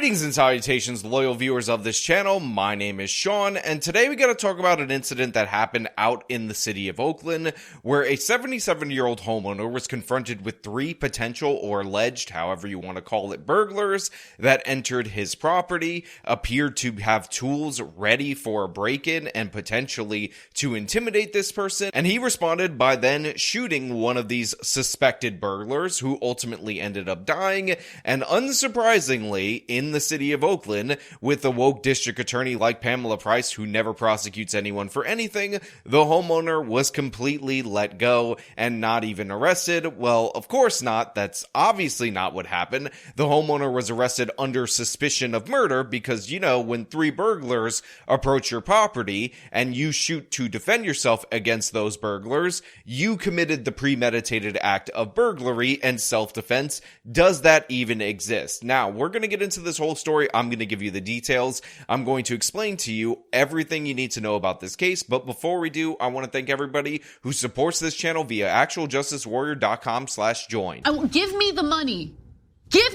Greetings and salutations, loyal viewers of this channel. My name is Sean, and today we got to talk about an incident that happened out in the city of Oakland, where a 77-year-old homeowner was confronted with three potential or alleged, however you want to call it, burglars that entered his property, appeared to have tools ready for a break-in and potentially to intimidate this person, and he responded by then shooting one of these suspected burglars, who ultimately ended up dying. And unsurprisingly, in the city of Oakland, with a woke district attorney like Pamela Price, who never prosecutes anyone for anything, the homeowner was completely let go and not even arrested. Well, of course not. That's obviously not what happened. The homeowner was arrested under suspicion of murder because, you know, when three burglars approach your property and you shoot to defend yourself against those burglars, you committed the premeditated act of burglary and self-defense. Does that even exist? Now, we're going to get into this whole story. I'm going to give you the details. I'm going to explain to you everything you need to know about this case. But before we do, I want to thank everybody who supports this channel via actualjusticewarrior.com/join. Give me the money. Give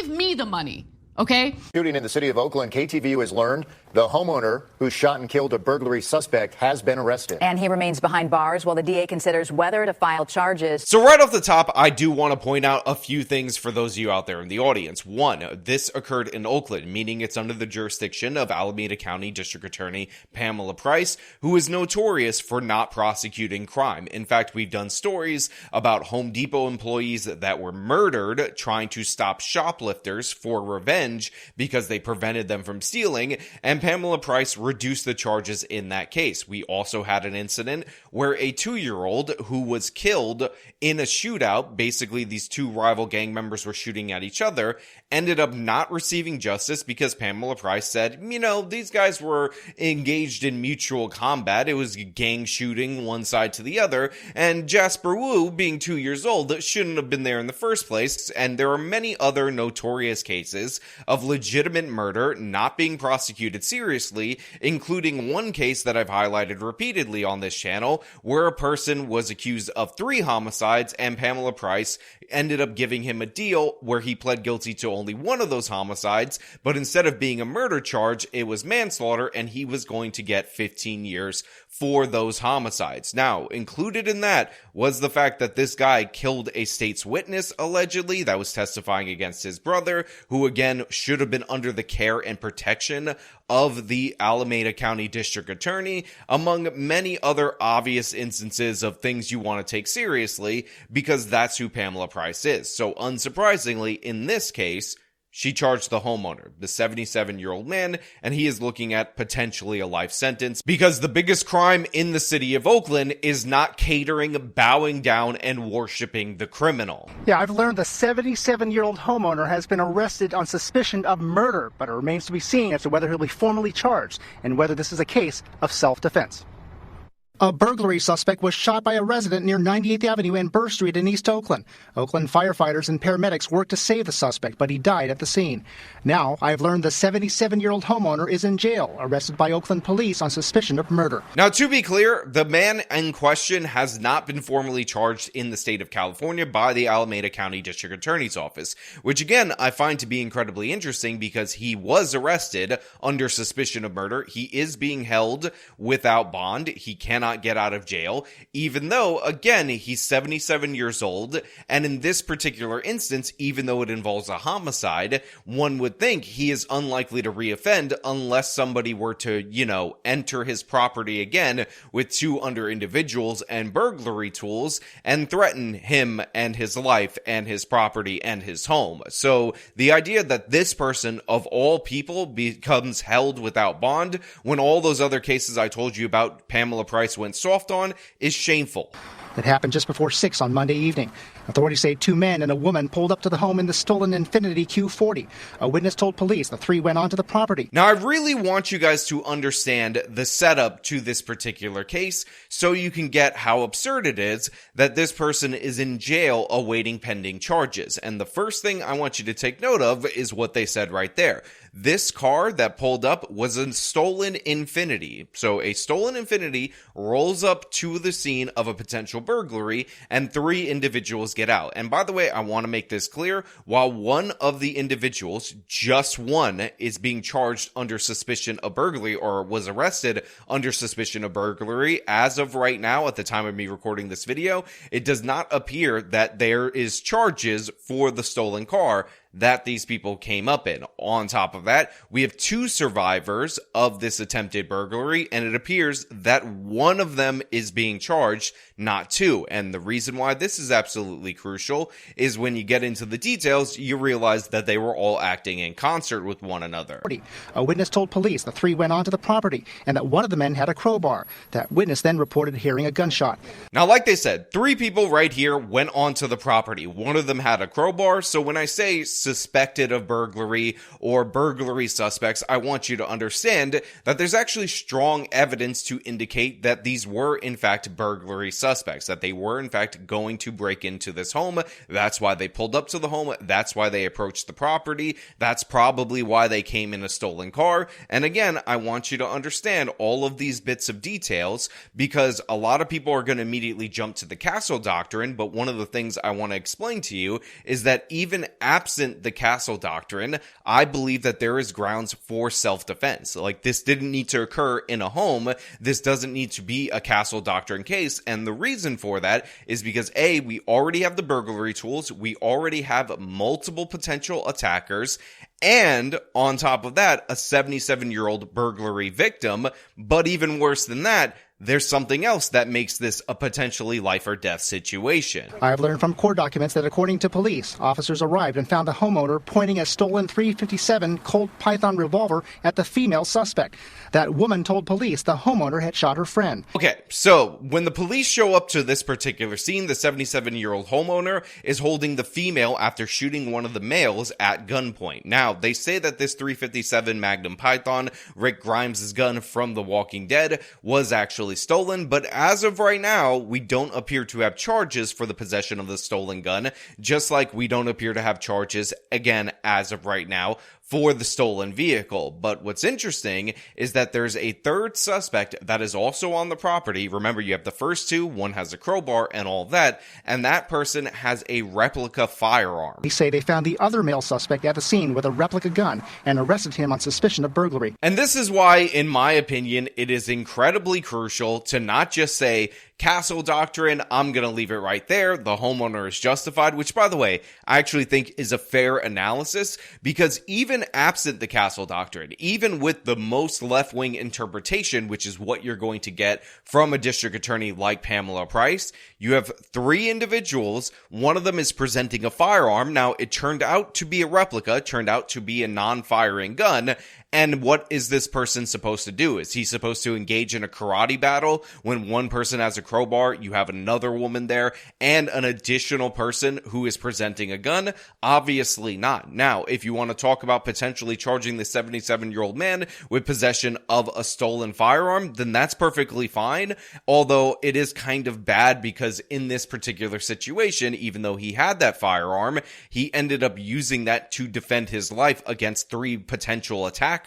me the money. Okay. Shooting in the city of Oakland, KTVU has learned the homeowner who shot and killed a burglary suspect has been arrested. And he remains behind bars while the DA considers whether to file charges. So right off the top, I do want to point out a few things for those of you out there in the audience. One, this occurred in Oakland, meaning it's under the jurisdiction of Alameda County District Attorney Pamela Price, who is notorious for not prosecuting crime. In fact, we've done stories about Home Depot employees that were murdered trying to stop shoplifters for revenge because they prevented them from stealing, and Pamela Price reduced the charges in that case. We also had an incident where a 2-year-old who was killed in a shootout, basically these two rival gang members were shooting at each other, ended up not receiving justice because Pamela Price said, you know, these guys were engaged in mutual combat. It was gang shooting one side to the other, and Jasper Wu, being 2 years old, shouldn't have been there in the first place. And there are many other notorious cases of legitimate murder not being prosecuted seriously, including one case that I've highlighted repeatedly on this channel, where a person was accused of 3 homicides and Pamela Price ended up giving him a deal where he pled guilty to only one of those homicides, but instead of being a murder charge, it was manslaughter, and he was going to get 15 years for those homicides. Now, included in that was the fact that this guy killed a state's witness, allegedly, that was testifying against his brother, who again should have been under the care and protection of the Alameda County District Attorney, among many other obvious instances of things you want to take seriously, because that's who Pamela Price is. So unsurprisingly, in this case, she charged the homeowner, the 77-year-old man, and he is looking at potentially a life sentence because the biggest crime in the city of Oakland is not catering, bowing down, and worshiping the criminal. Yeah, I've learned the 77-year-old homeowner has been arrested on suspicion of murder, but it remains to be seen as to whether he'll be formally charged and whether this is a case of self-defense. A burglary suspect was shot by a resident near 98th Avenue and Burr Street in East Oakland. Oakland firefighters and paramedics worked to save the suspect, but he died at the scene. Now, I've learned the 77-year-old homeowner is in jail, arrested by Oakland police on suspicion of murder. Now, to be clear, the man in question has not been formally charged in the state of California by the Alameda County District Attorney's Office, which again, I find to be incredibly interesting because he was arrested under suspicion of murder. He is being held without bond. He cannot get out of jail, even though, again, he's 77 years old, and in this particular instance, even though it involves a homicide, one would think he is unlikely to reoffend unless somebody were to, you know, enter his property again with 2 other individuals and burglary tools and threaten him and his life and his property and his home. So the idea that this person, of all people, becomes held without bond when all those other cases I told you about Pamela Price went soft on is shameful. That happened just before 6 on Monday evening. Authorities say 2 men and a woman pulled up to the home in the stolen Infiniti Q40. A witness told police the 3 went onto the property. Now, I really want you guys to understand the setup to this particular case so you can get how absurd it is that this person is in jail awaiting pending charges. And the first thing I want you to take note of is what they said right there. This car that pulled up was a stolen Infiniti. So a stolen Infiniti rolls up to the scene of a potential burglary, and 3 individuals get out. And by the way, I want to make this clear. While one of the individuals, just one, is being charged under suspicion of burglary or was arrested under suspicion of burglary, as of right now, at the time of me recording this video, it does not appear that there is charges for the stolen car that these people came up in. On top of that, we have 2 survivors of this attempted burglary, and it appears that one of them is being charged, not 2. And the reason why this is absolutely crucial is when you get into the details, you realize that they were all acting in concert with one another. A witness told police the 3 went onto the property and that one of the men had a crowbar. That witness then reported hearing a gunshot. Now, like they said, 3 people right here went onto the property. One of them had a crowbar, so when I say suspected of burglary or burglary suspects, I want you to understand that there's actually strong evidence to indicate that these were in fact burglary suspects, that they were in fact going to break into this home. That's why they pulled up to the home. That's why they approached the property. That's probably why they came in a stolen car. And again, I want you to understand all of these bits of details, because a lot of people are going to immediately jump to the castle doctrine, but one of the things I want to explain to you is that even absent the castle doctrine, I believe that there is grounds for self-defense. Like, this didn't need to occur in a home. This doesn't need to be a castle doctrine case. And the reason for that is because A, we already have the burglary tools. We already have multiple potential attackers. And on top of that, a 77-year-old burglary victim. But even worse than that, there's something else that makes this a potentially life or death situation. I have learned from court documents that according to police, officers arrived and found the homeowner pointing a stolen .357 Colt Python revolver at the female suspect. That woman told police the homeowner had shot her friend. Okay, so when the police show up to this particular scene, the 77-year-old homeowner is holding the female after shooting one of the males at gunpoint. Now, they say that this .357 Magnum Python, Rick Grimes' gun from The Walking Dead, was actually stolen, but as of right now, we don't appear to have charges for the possession of the stolen gun, just like we don't appear to have charges, again, as of right now, for the stolen vehicle. But what's interesting is that there's a third suspect that is also on the property. Remember, you have the first 2, one has a crowbar and all that, and that person has a replica firearm. They say they found the other male suspect at the scene with a replica gun and arrested him on suspicion of burglary. And this is why, in my opinion, it is incredibly crucial to not just say, castle doctrine, I'm going to leave it right there, the homeowner is justified, which, by the way, I actually think is a fair analysis, because even absent the castle doctrine, even with the most left-wing interpretation, which is what you're going to get from a district attorney like Pamela Price, you have 3 individuals. One of them is presenting a firearm. Now, it turned out to be a replica, turned out to be a non-firing gun. And what is this person supposed to do? Is he supposed to engage in a karate battle when one person has a crowbar, you have another woman there, and an additional person who is presenting a gun? Obviously not. Now, if you want to talk about potentially charging the 77-year-old man with possession of a stolen firearm, then that's perfectly fine. Although it is kind of bad because in this particular situation, even though he had that firearm, he ended up using that to defend his life against 3 potential attackers.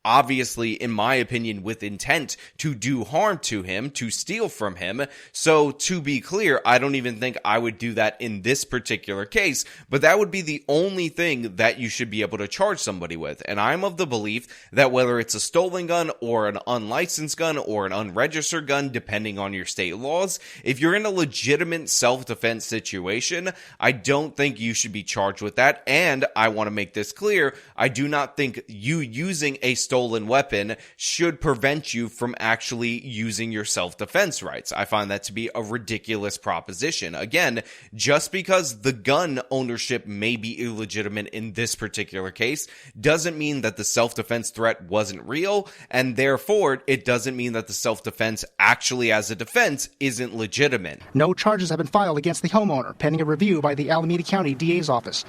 Obviously, in my opinion, with intent to do harm to him, to steal from him. So to be clear, I don't even think I would do that in this particular case, but that would be the only thing that you should be able to charge somebody with. And I'm of the belief that whether it's a stolen gun or an unlicensed gun or an unregistered gun, depending on your state laws, if you're in a legitimate self-defense situation, I don't think you should be charged with that. And I want to make this clear, I do not think you using a stolen weapon should prevent you from actually using your self-defense rights. I find that to be a ridiculous proposition. Again, just because the gun ownership may be illegitimate in this particular case doesn't mean that the self-defense threat wasn't real, and therefore it doesn't mean that the self-defense actually as a defense isn't legitimate. No charges have been filed against the homeowner, pending a review by the Alameda County DA's office.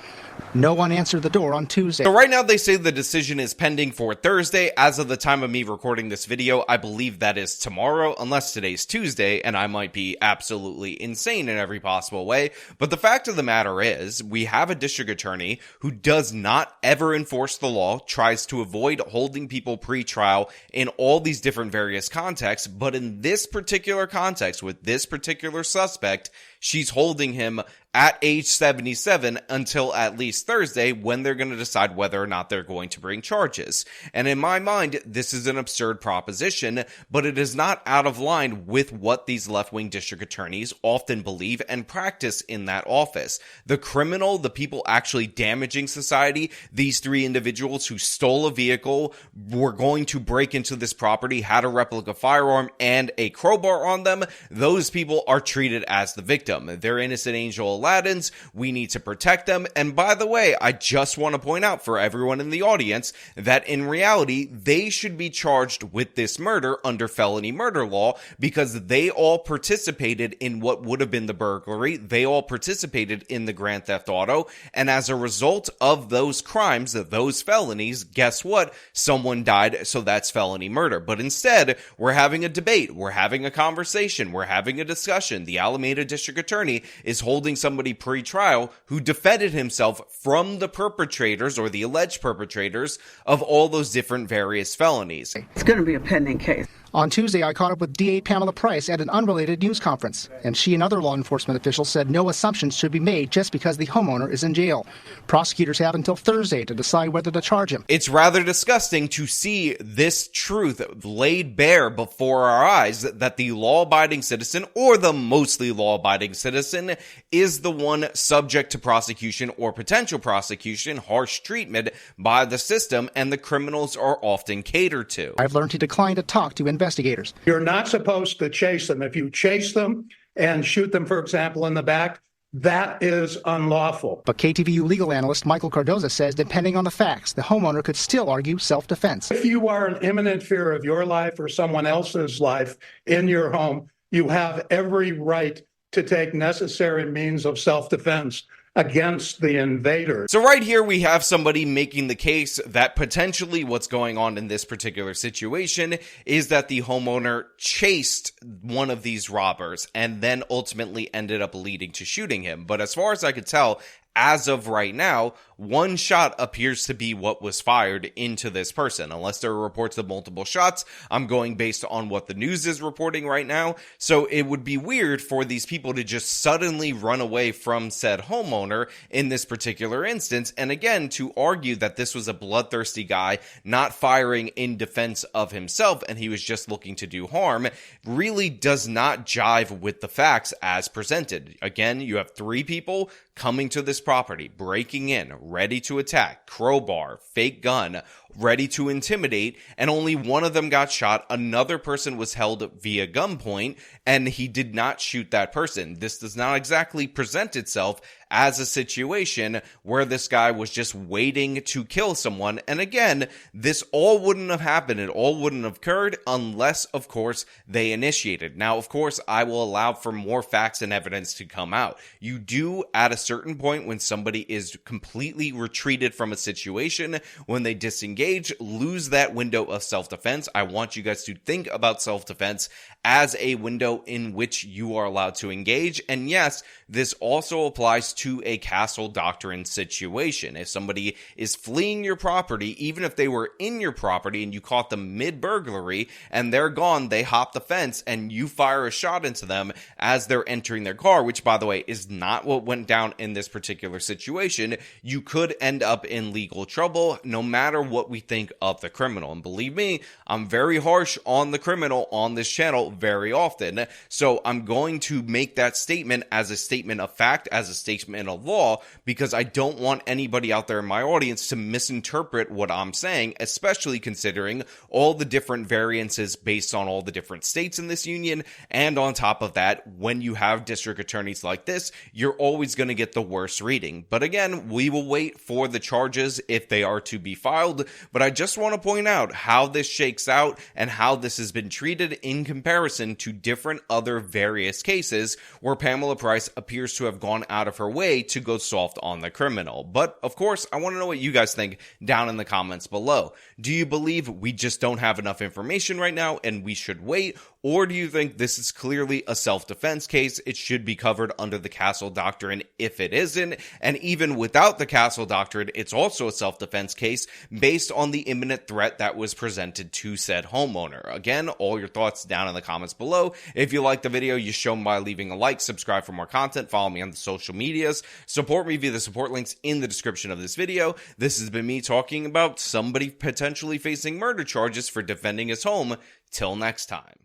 No one answered the door on Tuesday. So right now they say the decision is pending for Thursday. As of the time of me recording this video, I believe that is tomorrow, unless today's Tuesday. say, and I might be absolutely insane in every possible way, but the fact of the matter is, we have a district attorney who does not ever enforce the law, tries to avoid holding people pre-trial in all these different various contexts, but in this particular context, with this particular suspect, she's holding him at age 77 until at least Thursday, when they're going to decide whether or not they're going to bring charges. And in my mind, this is an absurd proposition, but it is not out of line with what these left-wing district attorneys often believe and practice in that office. The criminal, the people actually damaging society, these three individuals who stole a vehicle, were going to break into this property, had a replica firearm and a crowbar on them, those people are treated as the victim. They're innocent angel Aladdins. We need to protect them. And by the way, I just want to point out for everyone in the audience that in reality, they should be charged with this murder under felony murder law because they all participated in what would have been the burglary. They all participated in the grand theft auto. And as a result of those crimes, those felonies, guess what? Someone died, so that's felony murder. But instead, we're having a debate. We're having a conversation. We're having a discussion. The Alameda District Attorney is holding somebody pre-trial who defended himself from the perpetrators or the alleged perpetrators of all those different various felonies. It's going to be a pending case. On Tuesday, I caught up with DA Pamela Price at an unrelated news conference, and she and other law enforcement officials said no assumptions should be made just because the homeowner is in jail. Prosecutors have until Thursday to decide whether to charge him. It's rather disgusting to see this truth laid bare before our eyes, that the law-abiding citizen, or the mostly law-abiding citizen, is the one subject to prosecution or potential prosecution, harsh treatment by the system, and the criminals are often catered to. I've learned to decline to talk to investigators. You're not supposed to chase them. If you chase them and shoot them, for example, in the back, that is unlawful. But KTVU legal analyst Michael Cardoza says depending on the facts, the homeowner could still argue self-defense. If you are in imminent fear of your life or someone else's life in your home, you have every right to take necessary means of self-defense against the invader. So right here we have somebody making the case that potentially what's going on in this particular situation is that the homeowner chased one of these robbers and then ultimately ended up leading to shooting him. But as far as I could tell, as of right now, one shot appears to be what was fired into this person. Unless there are reports of multiple shots, I'm going based on what the news is reporting right now. So it would be weird for these people to just suddenly run away from said homeowner in this particular instance. And again, to argue that this was a bloodthirsty guy not firing in defense of himself and he was just looking to do harm really does not jive with the facts as presented. Again, you have three people coming to this property, breaking in, ready to attack, crowbar, fake gun, ready to intimidate, and only one of them got shot. Another person was held via gunpoint, and he did not shoot that person. This does not exactly present itself as a situation where this guy was just waiting to kill someone. And again, this all wouldn't have happened. It all wouldn't have occurred unless, of course, they initiated. Now, of course, I will allow for more facts and evidence to come out. You do, at a certain point, when somebody is completely retreated from a situation, when they disengage, lose that window of self-defense. I want you guys to think about self-defense as a window in which you are allowed to engage. And yes, this also applies to a castle doctrine situation. If somebody is fleeing your property, even if they were in your property and you caught them mid-burglary and they're gone, they hop the fence and you fire a shot into them as they're entering their car, which, by the way, is not what went down in this particular situation, you could end up in legal trouble no matter what we think of the criminal. And believe me, I'm very harsh on the criminal on this channel very often. So I'm going to make that statement as a statement of fact, as a statement of law, because I don't want anybody out there in my audience to misinterpret what I'm saying, especially considering all the different variances based on all the different states in this union. And on top of that, when you have district attorneys like this, you're always going to get the worst reading. But again, we will wait for the charges if they are to be filed. But I just want to point out how this shakes out and how this has been treated in comparison to different other various cases where Pamela Price appears to have gone out of her way to go soft on the criminal. But of course, I want to know what you guys think down in the comments below. Do you believe we just don't have enough information right now and we should wait? Or do you think this is clearly a self-defense case? It should be covered under the Castle Doctrine if it isn't. And even without the Castle Doctrine, it's also a self-defense case based on the imminent threat that was presented to said homeowner. Again, all your thoughts down in the comments below. If you like the video, you show them by leaving a like, subscribe for more content, follow me on the social medias, support me via the support links in the description of this video. This has been me talking about somebody potentially facing murder charges for defending his home. Till next time.